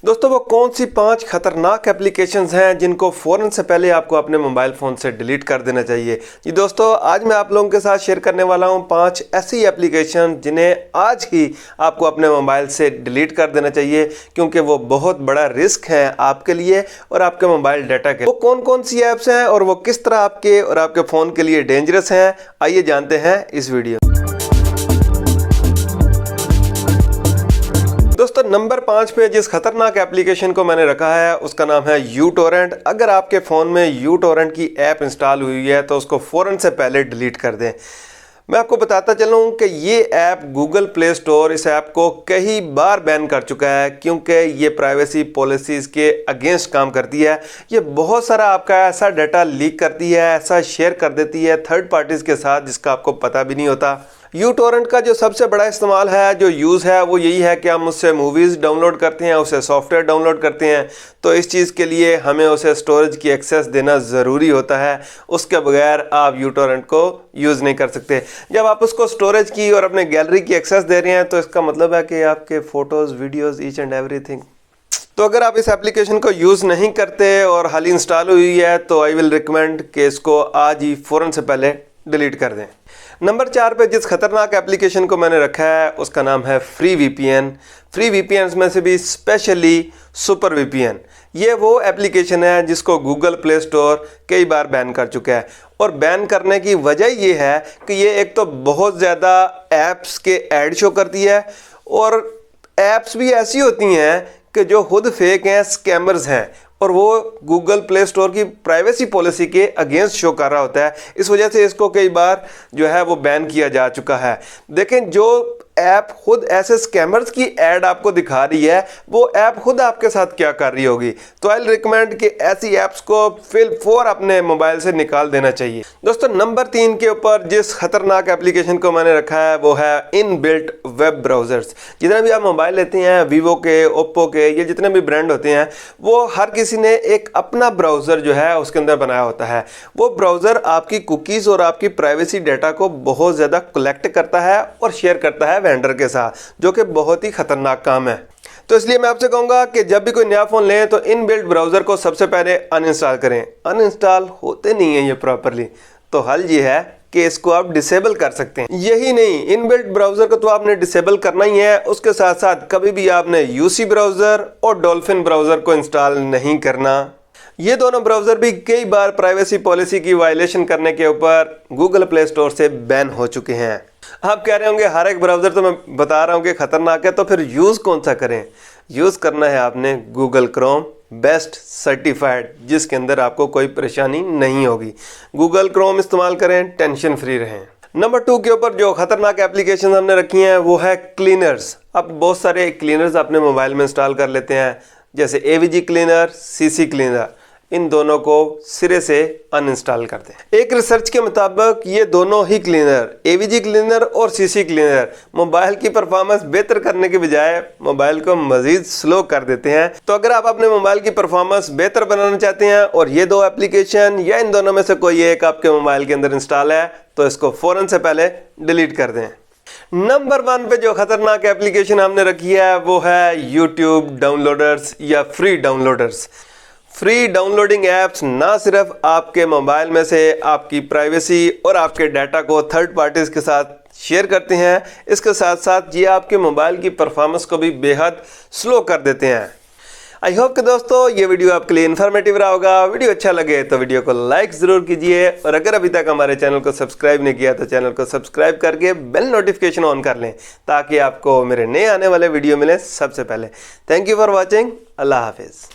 दोस्तों वो कौन सी 5 खतरनाक एप्लीकेशंस हैं जिनको फ़ौरन से पहले आपको अपने मोबाइल फ़ोन से डिलीट कर देना चाहिए। जी दोस्तों, आज मैं आप लोगों के साथ शेयर करने वाला हूं 5 ऐसी एप्लीकेशन जिन्हें आज ही आपको अपने मोबाइल से डिलीट कर देना चाहिए, क्योंकि वो बहुत बड़ा रिस्क है आपके लिए और आपके मोबाइल डाटा के। वो कौन कौन सी ऐप्स हैं और वो किस तरह आपके और आपके फ़ोन के लिए डेंजरस हैं, आइए जानते हैं इस वीडियो। दोस्तों नंबर 5 पे जिस खतरनाक एप्लीकेशन को मैंने रखा है उसका नाम है यूटोरेंट। अगर आपके फ़ोन में यूटोरेंट की ऐप इंस्टॉल हुई है तो उसको फ़ौरन से पहले डिलीट कर दें। मैं आपको बताता चलूँ कि ये ऐप गूगल प्ले स्टोर इस ऐप को कई बार बैन कर चुका है, क्योंकि ये प्राइवेसी पॉलिसीज़ के अगेंस्ट काम करती है। ये बहुत सारा आपका ऐसा डाटा लीक करती है, ऐसा शेयर कर देती है थर्ड पार्टीज़ के साथ जिसका आपको पता भी नहीं होता। यूटोरेंट का जो सबसे बड़ा इस्तेमाल है, जो यूज़ है, वो यही है कि हम उससे मूवीज़ डाउनलोड करते हैं, उससे सॉफ्टवेयर डाउनलोड करते हैं। तो इस चीज़ के लिए हमें उसे स्टोरेज की एक्सेस देना ज़रूरी होता है, उसके बगैर आप यूटोरेंट को यूज़ नहीं कर सकते। जब आप उसको स्टोरेज की और अपने गैलरी की एक्सेस दे रहे हैं तो इसका मतलब है कि आपके photos, videos, each and everything. तो अगर आप इस एप्लीकेशन को यूज़ नहीं करते और हाल ही इंस्टॉल हुई है तो आई विल रिकमेंड कि इसको आज ही फ़ौरन से पहले डिलीट कर दें। नंबर 4 पे जिस खतरनाक एप्लीकेशन को मैंने रखा है उसका नाम है फ्री वीपीएन। फ्री वीपीएन में से भी स्पेशली सुपर वीपीएन। ये वो एप्लीकेशन है जिसको गूगल प्ले स्टोर कई बार बैन कर चुका है, और बैन करने की वजह ये है कि ये एक तो बहुत ज़्यादा ऐप्स के ऐड शो करती है, और ऐप्स भी ऐसी होती हैं कि जो खुद फेक हैं, स्कैमर्स हैं, और वो गूगल प्ले स्टोर की प्राइवेसी पॉलिसी के अगेंस्ट शो कर रहा होता है। इस वजह से इसको कई बार जो है वो बैन किया जा चुका है। देखें, जो ऐप खुद ऐसे स्कैमर्स की ऐड आपको दिखा रही है, वो ऐप खुद आपके साथ क्या कर रही होगी। तो आई रिकमेंड कि ऐसी ऐप्स को फिलफौर अपने मोबाइल से निकाल देना चाहिए। दोस्तों नंबर 3 के ऊपर जिस खतरनाक एप्लीकेशन को मैंने रखा है वो है इनबिल्ट वेब ब्राउज़र्स। जितने भी आप मोबाइल लेते हैं, वीवो के, ओप्पो के, ये जितने भी ब्रांड होते हैं, वो हर किसी ने एक अपना ब्राउज़र जो है उसके अंदर बनाया होता है। वो ब्राउज़र आपकी कुकीज़ और आपकी प्राइवेसी डाटा को बहुत ज़्यादा कलेक्ट करता है और शेयर करता है वेंडर के साथ, जो कि बहुत ही खतरनाक काम है। तो इसलिए मैं आपसे कहूंगा कि जब भी कोई नया फ़ोन लें तो इनबिल्ट ब्राउज़र को सबसे पहले अनइंस्टॉल करें। अनइंस्टॉल होते नहीं है ये प्रॉपरली, तो हल ये है कि इसको आप डिसेबल कर सकते हैं। यही नहीं, इनबिल्ट ब्राउज़र को तो आपने डिसेबल करना ही है, उसके साथ साथ कभी भी आपने यूसी ब्राउज़र और डॉल्फिन ब्राउज़र को इंस्टॉल नहीं करना। ये दोनों ब्राउज़र भी कई बार प्राइवेसी पॉलिसी की वायलेशन करने के ऊपर गूगल प्ले स्टोर से बैन हो चुके हैं। आप कह रहे होंगे हर एक ब्राउज़र तो मैं बता रहा हूँ कि ख़तरनाक है, तो फिर यूज़ कौन सा करें? यूज़ करना है आपने गूगल क्रोम, बेस्ट सर्टिफाइड, जिसके अंदर आपको कोई परेशानी नहीं होगी। गूगल क्रोम इस्तेमाल करें, टेंशन फ्री रहें। नंबर 2 के ऊपर जो खतरनाक एप्लीकेशन हमने रखी हैं वो है क्लीनर्स। अब बहुत सारे क्लीनर्स अपने मोबाइल में इंस्टॉल कर लेते हैं, जैसे एवीजी क्लीनर, सीसी क्लीनर। इन दोनों को सिरे से अनइंस्टॉल कर दें। एक रिसर्च के मुताबिक ये दोनों ही क्लीनर, एवीजी क्लीनर और सीसी क्लीनर, मोबाइल की परफॉर्मेंस बेहतर करने के बजाय मोबाइल को मजीद स्लो कर देते हैं। तो अगर आप अपने मोबाइल की परफॉर्मेंस बेहतर बनाना चाहते हैं और ये दो एप्लीकेशन या इन दोनों में से कोई एक आपके मोबाइल के अंदर इंस्टॉल है, तो इसको फ़ौरन से पहले डिलीट कर दें। नंबर 1 पे जो खतरनाक एप्लीकेशन हमने रखी है वो है यूट्यूब डाउनलोडर्स या free downloaders. Free downloading apps ना सिर्फ आपके मोबाइल में से आपकी प्राइवेसी और आपके डाटा को थर्ड पार्टीज़ के साथ शेयर करते हैं, इसके साथ साथ ये आपके मोबाइल की परफॉर्मेंस को भी बेहद स्लो कर देते हैं। आई होप कि दोस्तों ये वीडियो आपके लिए इन्फॉर्मेटिव रहा होगा। वीडियो अच्छा लगे तो वीडियो को लाइक ज़रूर कीजिए, और अगर अभी तक हमारे चैनल को सब्सक्राइब नहीं किया तो चैनल को सब्सक्राइब करके बेल नोटिफिकेशन ऑन कर लें, ताकि आपको मेरे नए आने वाले वीडियो मिले सबसे पहले। Thank you for watching. Allah हाफिज़।